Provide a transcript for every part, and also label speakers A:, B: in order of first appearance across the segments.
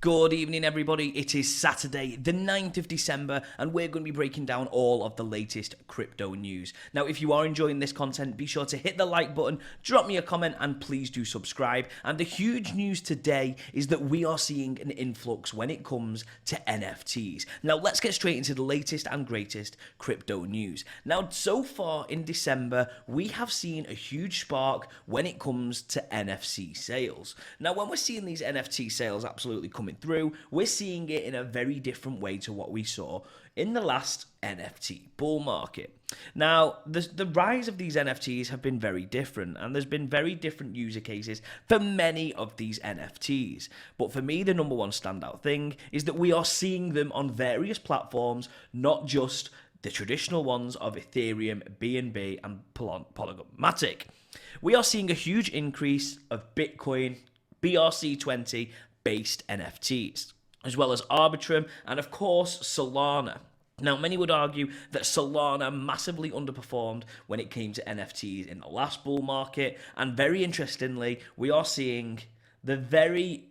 A: Good evening, everybody. It is Saturday, the 9th of December, and we're going to be breaking down all of the latest crypto news. Now, if you are enjoying this content, be sure to hit the like button, drop me a comment, and please do subscribe. And the huge news today is that we are seeing an influx when it comes to NFTs. Now, let's get straight into the latest and greatest crypto news. Now, so far in December, we have seen a huge spark when it comes to NFC sales. Now, when we're seeing these NFT sales absolutely coming through, we're seeing it in a very different way to what we saw in the last NFT bull market. Now, the rise of these NFTs have been very different, and there's been very different user cases for many of these NFTs. But for me, the number one standout thing is that we are seeing them on various platforms, not just the traditional ones of Ethereum, BNB, and Polygonmatic. We are seeing a huge increase of Bitcoin, BRC20 based NFTs, as well as Arbitrum and of course Salana. Now, many would argue that Salana massively underperformed when it came to NFTs in the last bull market, and very interestingly, we are seeing the very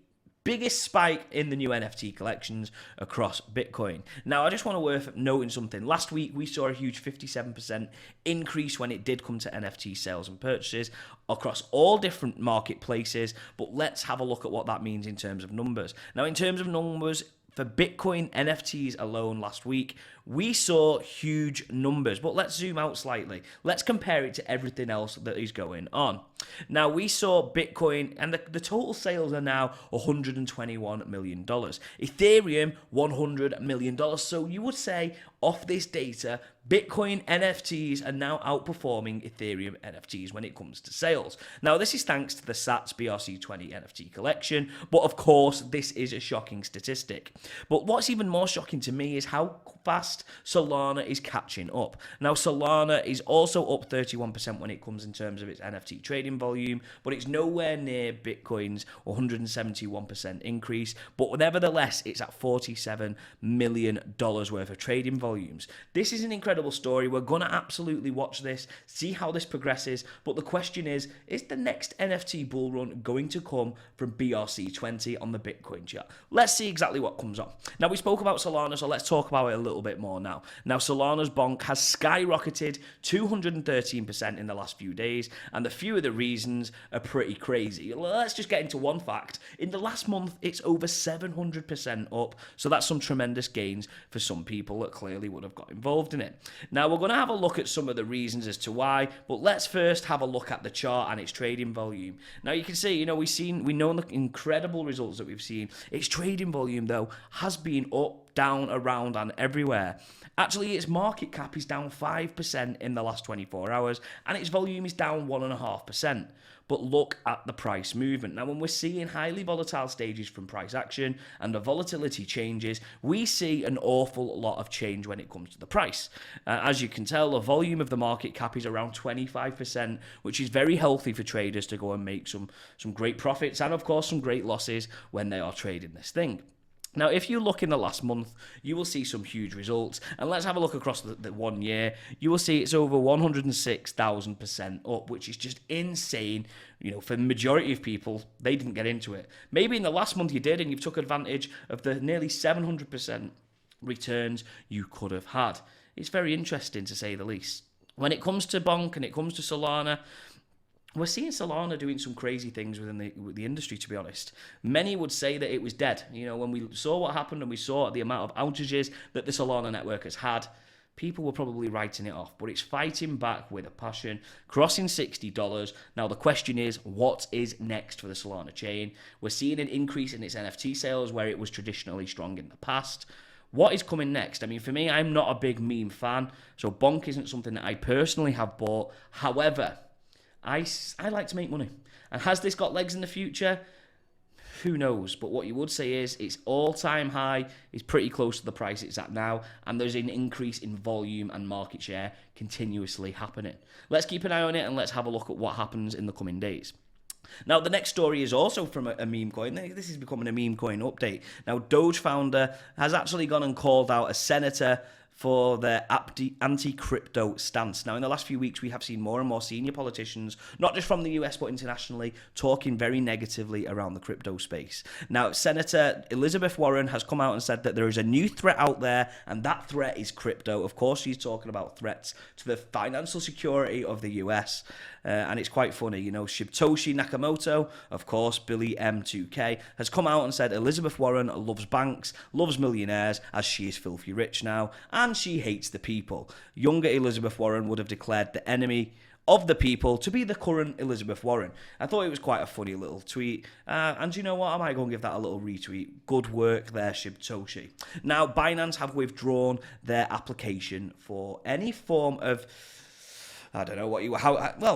A: biggest spike in the new NFT collections across Bitcoin. Now, I just want to worth noting something. Last week, we saw a huge 57% increase when it did come to NFT sales and purchases across all different marketplaces, but let's have a look at what that means in terms of numbers. Now, in terms of numbers, for Bitcoin NFTs alone last week, we saw huge numbers, but let's zoom out slightly. Let's compare it to everything else that is going on. Now, we saw Bitcoin, and the total sales are now $121 million. Ethereum, $100 million. So you would say, off this data, Bitcoin NFTs are now outperforming Ethereum NFTs when it comes to sales. Now, this is thanks to the Sats BRC20 NFT collection, but of course, this is a shocking statistic. But what's even more shocking to me is how fast Salana is catching up. Now, Salana is also up 31% when it comes in terms of its NFT trading volume, but it's nowhere near Bitcoin's 171% increase. But nevertheless, it's at $47 million worth of trading volumes. This is an incredible story. We're going to absolutely watch this, see how this progresses. But the question is the next NFT bull run going to come from BRC20 on the Bitcoin chart? Let's see exactly what comes on. Now, we spoke about Salana, so let's talk about it a little bit more now. Now, Solana's bonk has skyrocketed 213% in the last few days, and a few of the reasons are pretty crazy. Let's just get into one fact. In the last month, it's over 700% up, so that's some tremendous gains for some people that clearly would have got involved in it. Now, we're going to have a look at some of the reasons as to why, but let's first have a look at the chart and its trading volume. Now, you can see, we know the incredible results that we've seen. Its trading volume, though, has been up, down, around, and everywhere. Actually, its market cap is down 5% in the last 24 hours, and its volume is down 1.5%. But look at the price movement. Now, when we're seeing highly volatile stages from price action and the volatility changes, we see an awful lot of change when it comes to the price. As you can tell, the volume of the market cap is around 25%, which is very healthy for traders to go and make some great profits and, of course, some great losses when they are trading this thing. Now, if you look in the last month, you will see some huge results. And let's have a look across the 1 year. You will see it's over 106,000% up, which is just insane. For the majority of people, they didn't get into it. Maybe in the last month you did, and you took advantage of the nearly 700% returns you could have had. It's very interesting, to say the least. When it comes to Bonk and it comes to Solana, we're seeing Salana doing some crazy things within the industry, to be honest. Many would say that it was dead. When we saw what happened and we saw the amount of outages that the Salana network has had, people were probably writing it off. But it's fighting back with a passion, crossing $60. Now, the question is, what is next for the Salana chain? We're seeing an increase in its NFT sales where it was traditionally strong in the past. What is coming next? I mean, for me, I'm not a big meme fan, so Bonk isn't something that I personally have bought. However, I like to make money. And has this got legs in the future? Who knows? But what you would say is its all-time high is pretty close to the price it's at now, and there's an increase in volume and market share continuously happening. Let's keep an eye on it, and let's have a look at what happens in the coming days. Now, the next story is also from a meme coin. This is becoming a meme coin update. Now, Doge founder has actually gone and called out a senator for their anti-crypto stance. Now, in the last few weeks, we have seen more and more senior politicians, not just from the US but internationally, talking very negatively around the crypto space. Now, Senator Elizabeth Warren has come out and said that there is a new threat out there, and that threat is crypto. Of course, she's talking about threats to the financial security of the US. And it's quite funny, you know, Satoshi Nakamoto, of course, Billy M2K, has come out and said Elizabeth Warren loves banks, loves millionaires, as she is filthy rich now, and she hates the people. Younger Elizabeth Warren would have declared the enemy of the people to be the current Elizabeth Warren. I thought it was quite a funny little tweet, and you know what, I might go and give that a little retweet. Good work there, Satoshi. Now, Binance have withdrawn their application for any form of, I don't know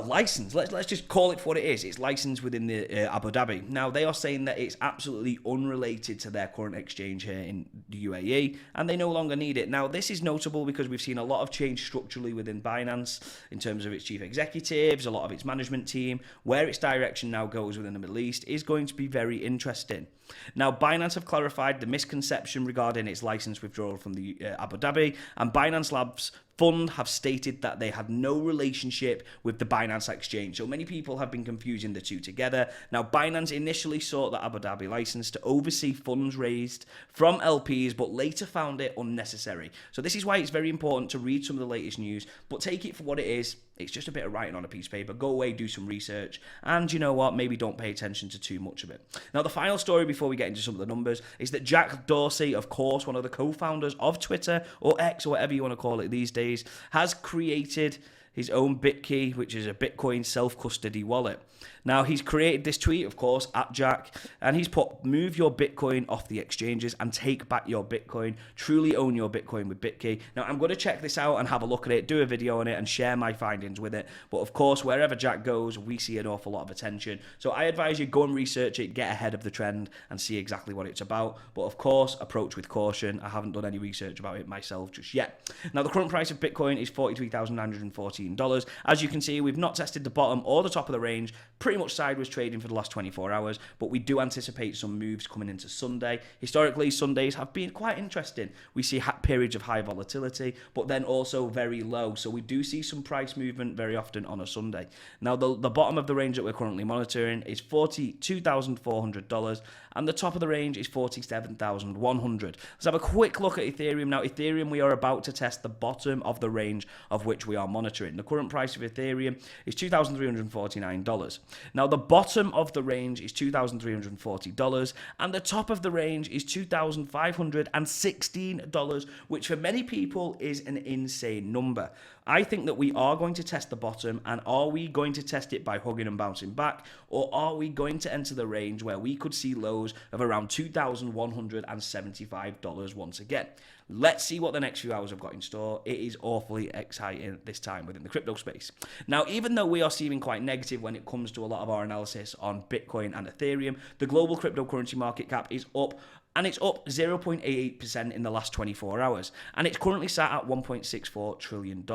A: license. Let's just call it for what it is. It's licensed within the Abu Dhabi. Now, they are saying that it's absolutely unrelated to their current exchange here in the UAE, and they no longer need it. Now, this is notable because we've seen a lot of change structurally within Binance in terms of its chief executives, a lot of its management team. Where its direction now goes within the Middle East is going to be very interesting. Now, Binance have clarified the misconception regarding its license withdrawal from the Abu Dhabi, and Binance Labs Fund have stated that they had no relationship with the Binance exchange. So many people have been confusing the two together. Now, Binance initially sought the Abu Dhabi license to oversee funds raised from LPs, but later found it unnecessary. So this is why it's very important to read some of the latest news, but take it for what it is. It's just a bit of writing on a piece of paper. Go away, do some research, and you know what? Maybe don't pay attention to too much of it. Now, the final story before we get into some of the numbers is that Jack Dorsey, of course, one of the co-founders of Twitter, or X, or whatever you want to call it these days, has created his own Bitkey, which is a Bitcoin self-custody wallet. Now, he's created this tweet, of course, at Jack, and he's put, move your Bitcoin off the exchanges and take back your Bitcoin. Truly own your Bitcoin with Bitkey. Now, I'm going to check this out and have a look at it, do a video on it, and share my findings with it. But, of course, wherever Jack goes, we see an awful lot of attention. So I advise you, go and research it, get ahead of the trend, and see exactly what it's about. But, of course, approach with caution. I haven't done any research about it myself just yet. Now, the current price of Bitcoin is $43,914. As you can see, we've not tested the bottom or the top of the range. Pretty much sideways trading for the last 24 hours, but we do anticipate some moves coming into Sunday. Historically, Sundays have been quite interesting. We see periods of high volatility, but then also very low. So we do see some price movement very often on a Sunday. Now, the bottom of the range that we're currently monitoring is $42,400, and the top of the range is $47,100. Let's have a quick look at Ethereum. Now, Ethereum, we are about to test the bottom of the range of which we are monitoring. The current price of Ethereum is $2,349. Now, the bottom of the range is $2,340, and the top of the range is $2,516, which for many people is an insane number. I think that we are going to test the bottom, and are we going to test it by hugging and bouncing back, or are we going to enter the range where we could see lows of around $2,175 once again? Let's see what the next few hours have got in store. It is awfully exciting this time within the crypto space. Now, even though we are seeming quite negative when it comes to a lot of our analysis on Bitcoin and Ethereum, the global cryptocurrency market cap is up, and it's up 0.88% in the last 24 hours. And it's currently sat at $1.64 trillion.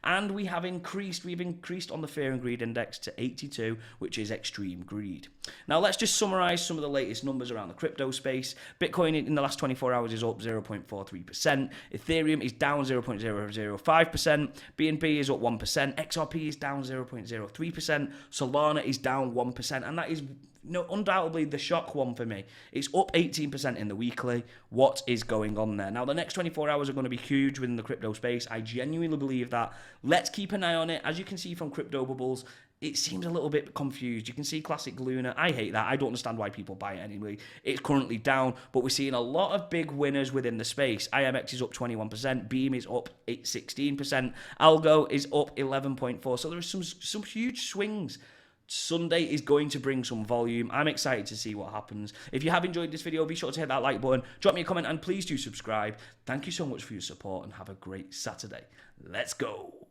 A: And we've increased on the Fear and Greed Index to 82, which is extreme greed. Now, let's just summarize some of the latest numbers around the crypto space. Bitcoin in the last 24 hours is up 0.43%. Ethereum is down 0.005%. BNB is up 1%. XRP is down 0.03%. Solana is down 1%. And that is undoubtedly the shock one for me. It's up 18% in the weekly. What is going on there? Now, the next 24 hours are going to be huge within the crypto space. I genuinely believe that. Let's keep an eye on it. As you can see from Crypto Bubbles, it seems a little bit confused. You can see Classic Luna. I hate that. I don't understand why people buy it anyway. It's currently down, but we're seeing a lot of big winners within the space. IMX is up 21%. Beam is up 16%. Algo is up 11.4%. So there are some huge swings. Sunday is going to bring some volume. I'm excited to see what happens. If you have enjoyed this video, be sure to hit that like button, drop me a comment, and please do subscribe. Thank you so much for your support, and have a great Saturday. Let's go.